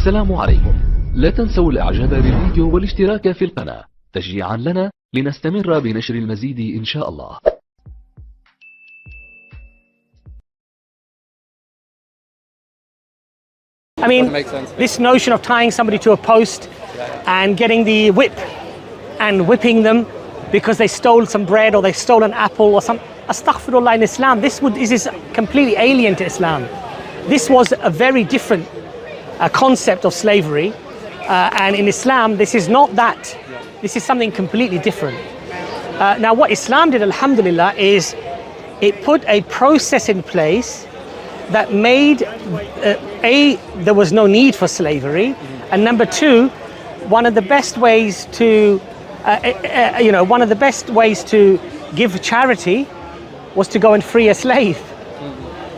السلام عليكم. لا تنسوا الاعجاب بالفيديو والاشتراك في القناة تشجيعا لنا لنستمر بنشر المزيد إن شاء الله. I mean, this notion of tying somebody to a post and getting the whip and whipping them because they stole some bread or they stole an apple or some, astaghfirullah, in Islam, this is completely alien to Islam. This was a very different concept of slavery, and in Islam, this is not that. This is something completely different. Now, what Islam did, alhamdulillah, is it put a process in place that made, there was no need for slavery, and number two, one of the best ways to, one of the best ways to give charity was to go and free a slave.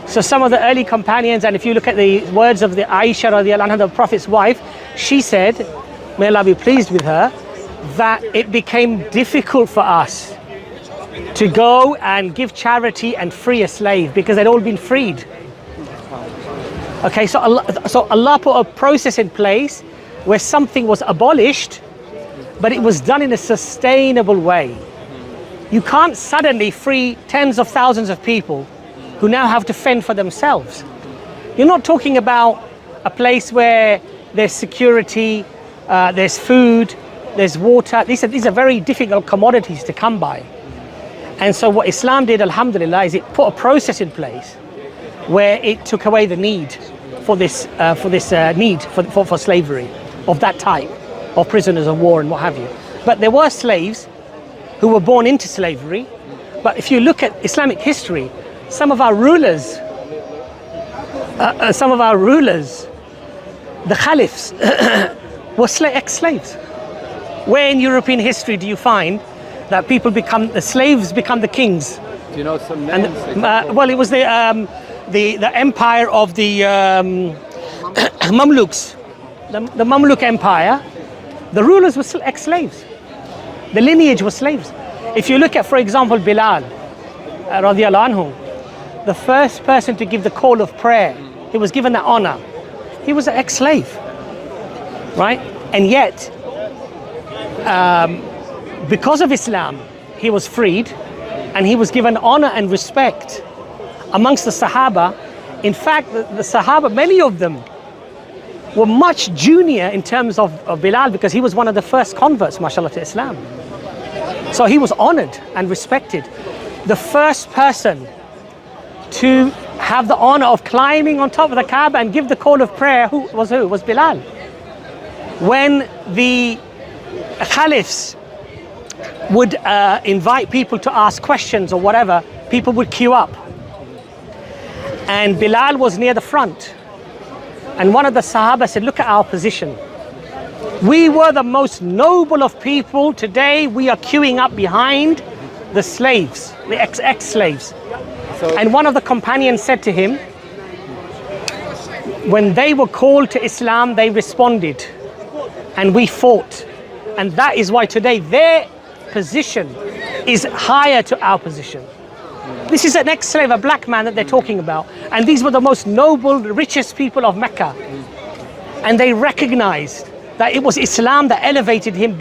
So some of the early companions, and if you look at the words of the Aisha radiallahu anha, the Prophet's wife, she said, may Allah be pleased with her, that it became difficult for us to go and give charity and free a slave because they'd all been freed. Okay, so Allah put a process in place where something was abolished, but it was done in a sustainable way. You can't suddenly free tens of thousands of people who now have to fend for themselves. You're not talking about a place where there's security, there's food, there's water. These are very difficult commodities to come by. And so what Islam did, alhamdulillah, is it put a process in place where it took away the need for this need for slavery of that type, of prisoners of war and what have you. But there were slaves who were born into slavery. But if you look at Islamic history, some of our rulers, the caliphs, were ex-slaves. Where in European history do you find that the slaves become the kings? Do you know some names? Well, it was the empire of the Mamluks, the Mamluk Empire. The rulers were still ex-slaves. The lineage was slaves. If you look at, for example, Bilal, radiallahu anhu, the first person to give the call of prayer, he was given that honor. He was an ex-slave, right? And yet, because of Islam, he was freed and he was given honor and respect amongst the Sahaba. In fact, the Sahaba, many of them were much junior in terms of Bilal because he was one of the first converts, mashallah, to Islam. So he was honored and respected. The first person to have the honor of climbing on top of the Kaaba and give the call of prayer was Bilal. When the caliphs would invite people to ask questions or whatever, people would queue up. And Bilal was near the front. And one of the Sahaba said, look at our position. We were the most noble of people. Today we are queuing up behind the slaves, the ex-slaves. And one of the companions said to him, when they were called to Islam, they responded and we fought. And that is why today their position is higher to our position. This is an ex-slave, a black man that they're talking about. And these were the most noble, richest people of Mecca. And they recognized that it was Islam that elevated him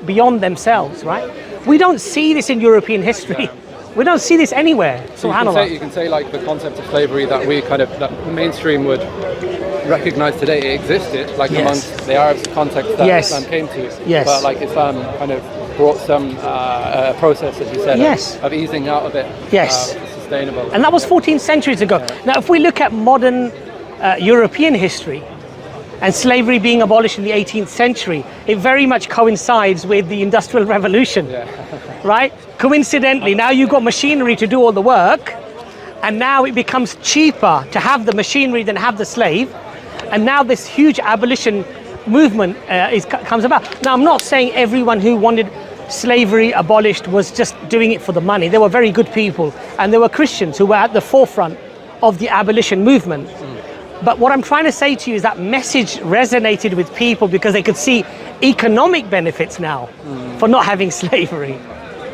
beyond themselves, right? We don't see this in European history. We don't see this anywhere, subhanAllah. You can say like the concept of slavery that that the mainstream would recognize today, it existed, like amongst the Arab context that Islam came to. Yes. But like Islam kind of brought some process, as you said, of easing out of it. Yes. Sustainable. And that was 14 centuries ago. Now, if we look at modern European history, and slavery being abolished in the 18th century, it very much coincides with the Industrial Revolution, right? Coincidentally, now you've got machinery to do all the work, and now it becomes cheaper to have the machinery than have the slave, and now this huge abolition movement comes about. Now, I'm not saying everyone who wanted slavery abolished was just doing it for the money. There were very good people, and there were Christians who were at the forefront of the abolition movement. But what I'm trying to say to you is that message resonated with people because they could see economic benefits now for not having slavery.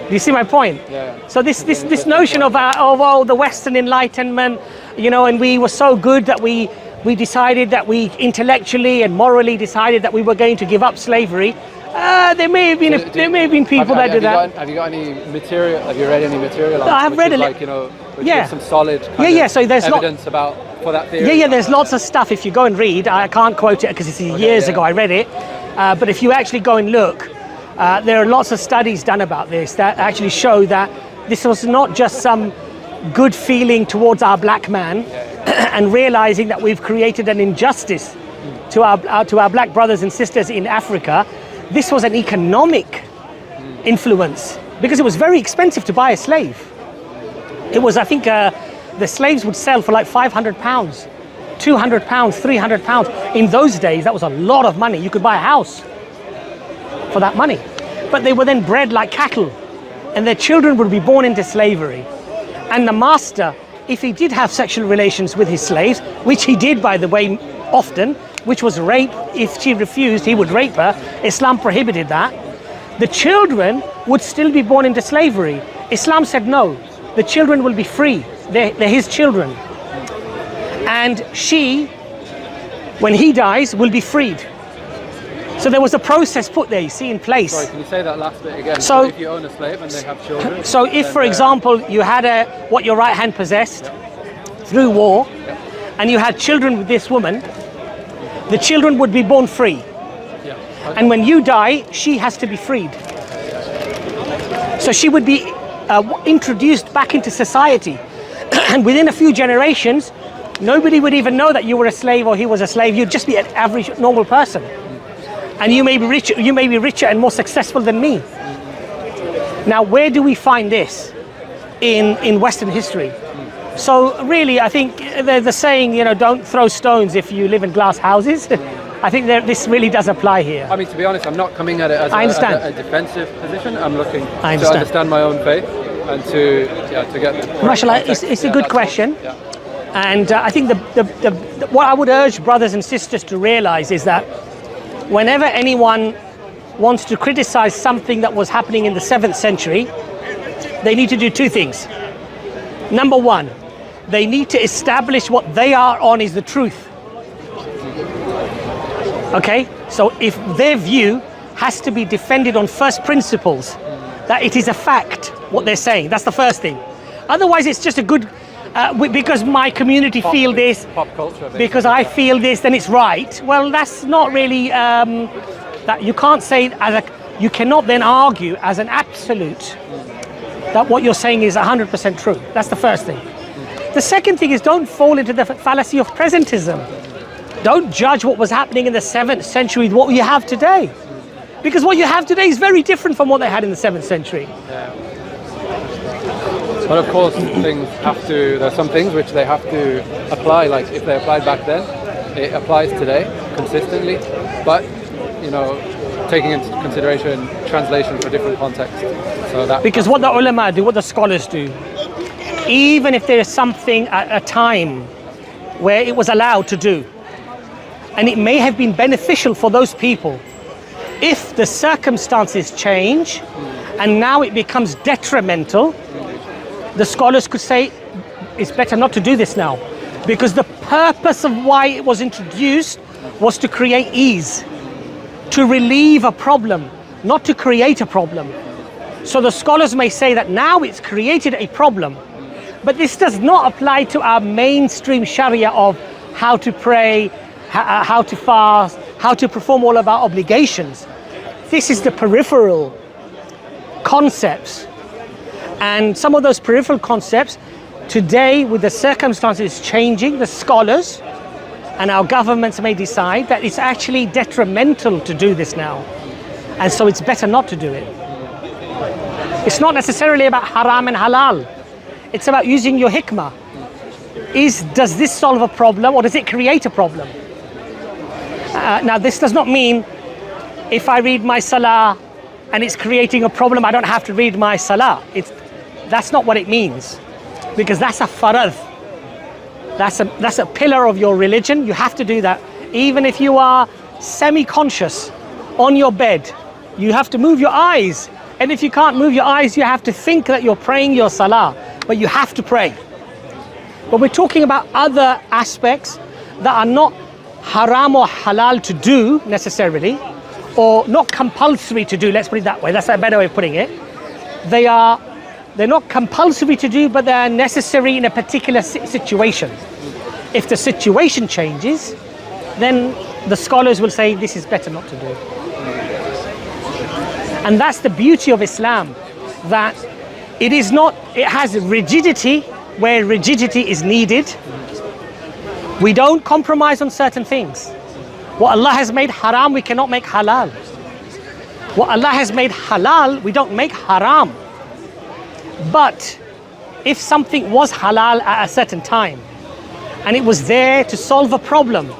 Do you see my point? Yeah. So this notion of the Western Enlightenment, and we were so good that we we decided that we intellectually and morally decided that we were going to give up slavery. There may have been people that did that. Have you got any material? Have you read any material? No, I've read like, which gives some solid so there's evidence for that theory. There's lots of stuff. If you go and read, I can't quote it because it's years ago I read it, but if you actually go and look, there are lots of studies done about this that actually show that this was not just some good feeling towards our black man and realizing that we've created an injustice to our black brothers and sisters in Africa. This was an economic influence because it was very expensive to buy a slave. It was, I think, the slaves would sell for like £500, £200, £300. In those days, that was a lot of money. You could buy a house for that money. But they were then bred like cattle, and their children would be born into slavery. And the master, if he did have sexual relations with his slaves, which he did, by the way, often, which was rape. If she refused, he would rape her. Islam prohibited that. The children would still be born into slavery. Islam said no, the children will be free. They're his children. And she, when he dies, will be freed. So there was a process put there, you see, in place. Sorry, can you say that last bit again? So if you own a slave and they have children. So if, for example, you had what your right hand possessed through war, and you had children with this woman, the children would be born free. And when you die, she has to be freed. So she would be introduced back into society. And within a few generations, nobody would even know that you were a slave or he was a slave. You'd just be an average, normal person. And you may be richer and more successful than me. Now, where do we find this in Western history? So really, I think the saying, don't throw stones if you live in glass houses. I think this really does apply here. I mean, to be honest, I'm not coming at it as a defensive position. I'm looking to understand my own faith and to get. Mashallah, it's a good question. Yeah. And I think what I would urge brothers and sisters to realize is that whenever anyone wants to criticize something that was happening in the 7th century, they need to do two things. Number one, they need to establish what they are on is the truth. Okay, so if their view has to be defended on first principles, that it is a fact what they're saying, that's the first thing. Otherwise, it's just a good, because my community feel this, pop culture, basically. Because I feel this, then it's right. Well, that's not really, that you can't say you cannot then argue as an absolute that what you're saying is 100% true. That's the first thing. The second thing is don't fall into the fallacy of presentism. Don't judge what was happening in the 7th century with what you have today. Because what you have today is very different from what they had in the 7th century. Yeah. But of course, there's some things which they have to apply, like if they applied back then, it applies today consistently. But, taking into consideration translation for different contexts. Because what the ulama do, what the scholars do, even if there is something at a time where it was allowed to do, and it may have been beneficial for those people, if the circumstances change and now it becomes detrimental, the scholars could say it's better not to do this now, because the purpose of why it was introduced was to create ease, to relieve a problem, not to create a problem. So the scholars may say that now it's created a problem, but this does not apply to our mainstream Sharia of how to pray, how to fast, how to perform all of our obligations. This is the peripheral concepts. And some of those peripheral concepts, today with the circumstances changing, the scholars and our governments may decide that it's actually detrimental to do this now. And so it's better not to do it. It's not necessarily about haram and halal. It's about using your hikmah. Does this solve a problem or does it create a problem? Now this does not mean if I read my salah and it's creating a problem, I don't have to read my salah. That's not what it means, because that's a farad. That's a pillar of your religion. You have to do that. Even if you are semi-conscious on your bed, you have to move your eyes. And if you can't move your eyes, you have to think that you're praying your salah, but you have to pray. But we're talking about other aspects that are not haram or halal to do necessarily, or not compulsory to do, let's put it that way, that's a better way of putting it. They're not compulsory to do, but they're necessary in a particular situation. If the situation changes, then the scholars will say this is better not to do. And that's the beauty of Islam, that it has rigidity where rigidity is needed. We don't compromise on certain things. What Allah has made haram, we cannot make halal. What Allah has made halal, we don't make haram. But if something was halal at a certain time, and it was there to solve a problem,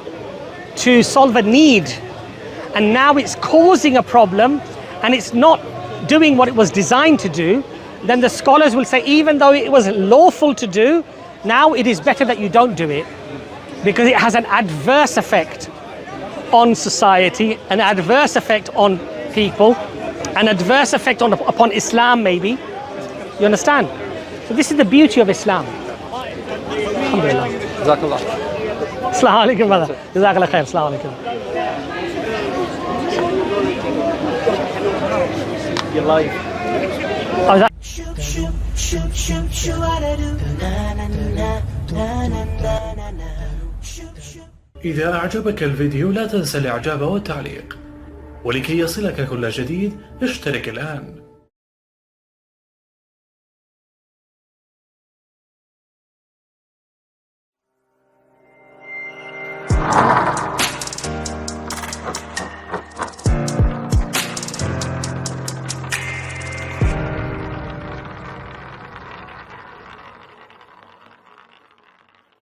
to solve a need, and now it's causing a problem, and it's not doing what it was designed to do, then the scholars will say, even though it was lawful to do, now it is better that you don't do it, because it has an adverse effect on society, an adverse effect on people, an adverse effect upon Islam maybe. You understand? So this is the beauty of Islam. Alhamdulillah. Jazakallah. Assalamu alaikum, brother. Jazakallah khair. Assalamu alaikum. You're live. Oh, that. إذا أعجبك الفيديو لا تنسى الإعجاب والتعليق، ولكي يصلك كل جديد اشترك الآن.